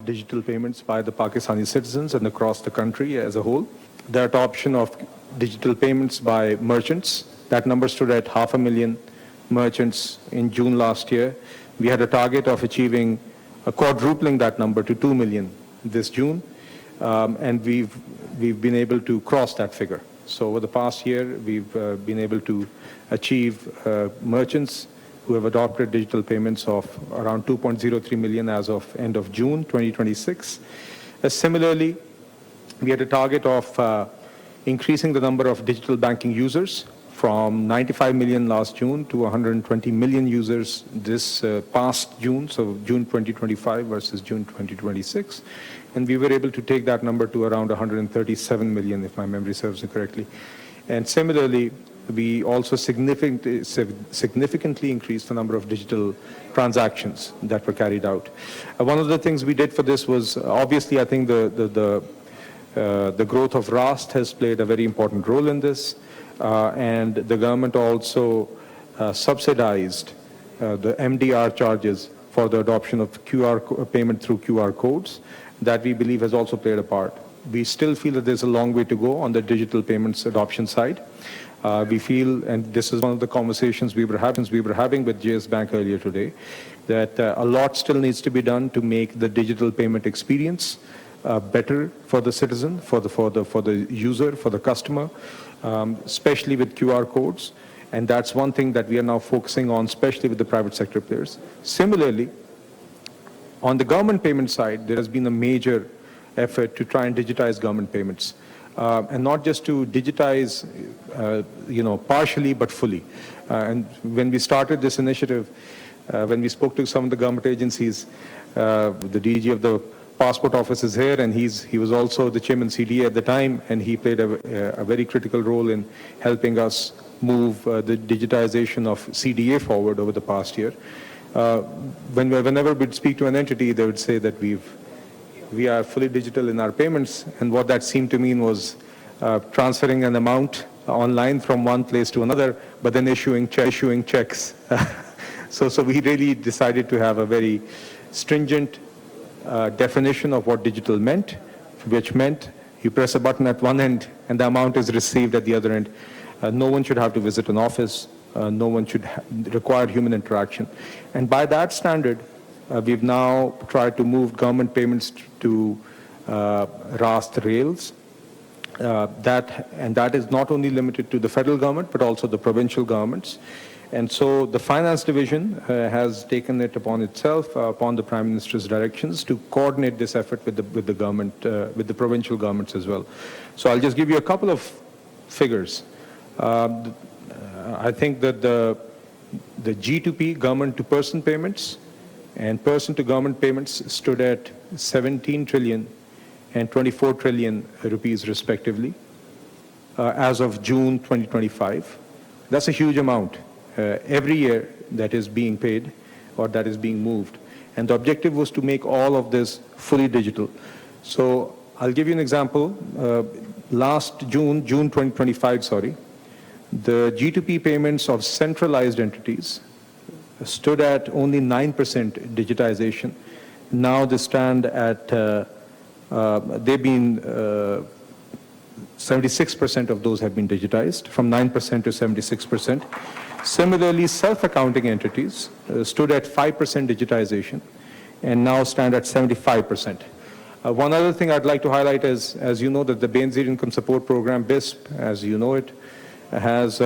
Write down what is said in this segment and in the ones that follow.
digital payments by the Pakistani citizens and across the country as a whole. The adoption of digital payments by merchants, that number stood at 500,000 merchants in June last year. We had a target of achieving quadrupling that number to 2 million this June, and we've been able to cross that figure. So over the past year, we've been able to achieve merchants who have adopted digital payments of around 2.03 million as of end of June 2026. Similarly, we had a target of increasing the number of digital banking users from 95 million last June to 120 million users this past June, so June 2025 versus June 2026. And we were able to take that number to around 137 million, if my memory serves me correctly. And similarly, we also significantly increased the number of digital transactions that were carried out. One of the things we did for this was, obviously, I think the growth of RAST has played a very important role in this. And the government also subsidized the MDR charges for the adoption of payment through QR codes. That we believe has also played a part. We still feel that there's a long way to go on the digital payments adoption side. We feel, and this is one of the conversations we were having with JS Bank earlier today, that a lot still needs to be done to make the digital payment experience better for the citizen, for the user, for the customer, especially with QR codes. And that's one thing that we are now focusing on, especially with the private sector players. Similarly, on the government payment side, there has been a major effort to try and digitize government payments. And not just to digitize, partially, but fully. And when we started this initiative, when we spoke to some of the government agencies, the DG of the passport office is here, and he was also the chairman CDA at the time, and he played a very critical role in helping us move the digitization of CDA forward over the past year. Whenever we'd speak to an entity, they would say that we are fully digital in our payments, and what that seemed to mean was transferring an amount online from one place to another, but then issuing checks. So we really decided to have a very stringent definition of what digital meant, which meant you press a button at one end and the amount is received at the other end. No one should have to visit an office. No one should require human interaction. And by that standard, we've now tried to move government payments to RAST rails. That is not only limited to the federal government, but also the provincial governments. And so the finance division has taken it upon itself, upon the Prime Minister's directions, to coordinate this effort with the government, with the provincial governments as well. So I'll just give you a couple of figures. I think that the G2P, government to person payments, and person to government payments stood at 17 trillion and 24 trillion rupees respectively as of June 2025. That's a huge amount every year that is being paid or that is being moved. And the objective was to make all of this fully digital. So I'll give you an example. Last June 2025, the G2P payments of centralized entities stood at only 9% digitization. Now they stand at, they've been, 76% of those have been digitized, from 9% to 76%. Similarly, self-accounting entities stood at 5% digitization and now stand at 75%. One other thing I'd like to highlight is, as you know, that the Benazir Income Support Program, BISP, as you know it, has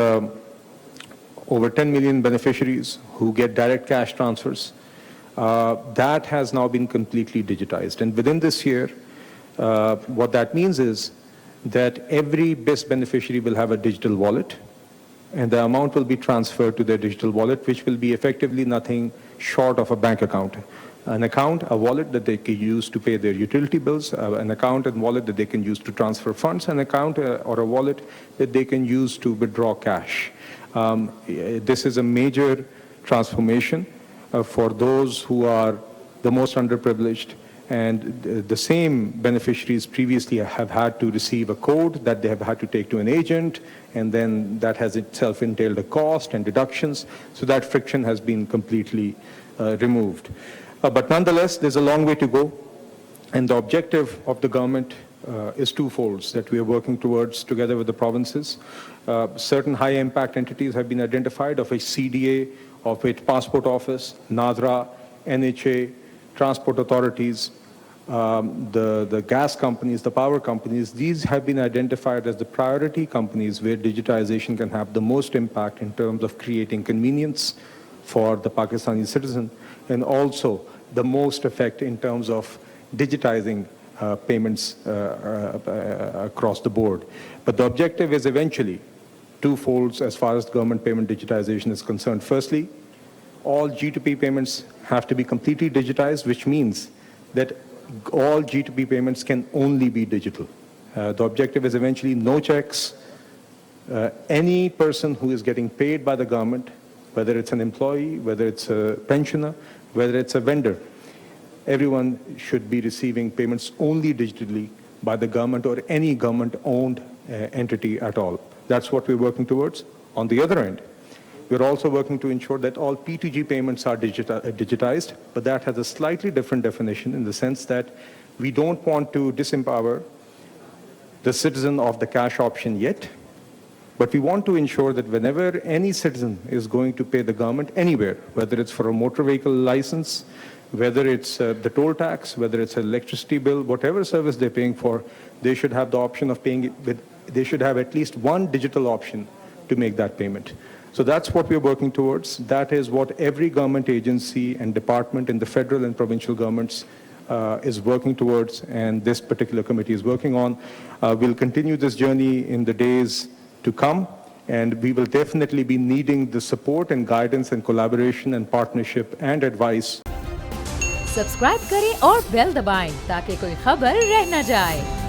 over 10 million beneficiaries who get direct cash transfers. That has now been completely digitized. And within this year, what that means is that every BISP beneficiary will have a digital wallet, and the amount will be transferred to their digital wallet, which will be effectively nothing short of a bank account. An account, a wallet that they can use to pay their utility bills, an account and wallet that they can use to transfer funds, an account or a wallet that they can use to withdraw cash. This is a major transformation for those who are the most underprivileged, and the same beneficiaries previously have had to receive a code that they have had to take to an agent, and then that has itself entailed a cost and deductions. So that friction has been completely removed. But nonetheless, there's a long way to go. And the objective of the government is twofold that we are working towards together with the provinces. Certain high impact entities have been identified, of which CDA, of which Passport Office, NADRA, NHA, transport authorities, the gas companies, the power companies. These have been identified as the priority companies where digitization can have the most impact in terms of creating convenience for the Pakistani citizen, and also the most effect in terms of digitizing payments across the board. But the objective is eventually twofold as far as government payment digitization is concerned. Firstly, all G2P payments have to be completely digitized, which means that all G2P payments can only be digital. The objective is eventually no checks. Any person who is getting paid by the government, whether it's an employee, whether it's a pensioner, whether it's a vendor, everyone should be receiving payments only digitally by the government or any government-owned entity at all. That's what we're working towards. On the other end, we're also working to ensure that all P2G payments are digitized, but that has a slightly different definition in the sense that we don't want to disempower the citizen of the cash option yet, but we want to ensure that whenever any citizen is going to pay the government anywhere, whether it's for a motor vehicle license, whether it's the toll tax, whether it's an electricity bill, whatever service they're paying for, they should have the option of paying it with, they should have at least one digital option to make that payment. So that's what we're working towards. That is what every government agency and department in the federal and provincial governments is working towards, and this particular committee is working on. We'll continue this journey in the days to come, and we will definitely be needing the support and guidance and collaboration and partnership and advice. Subscribe करें और bell दबाएं ताकि कोई खबर रह न जाए।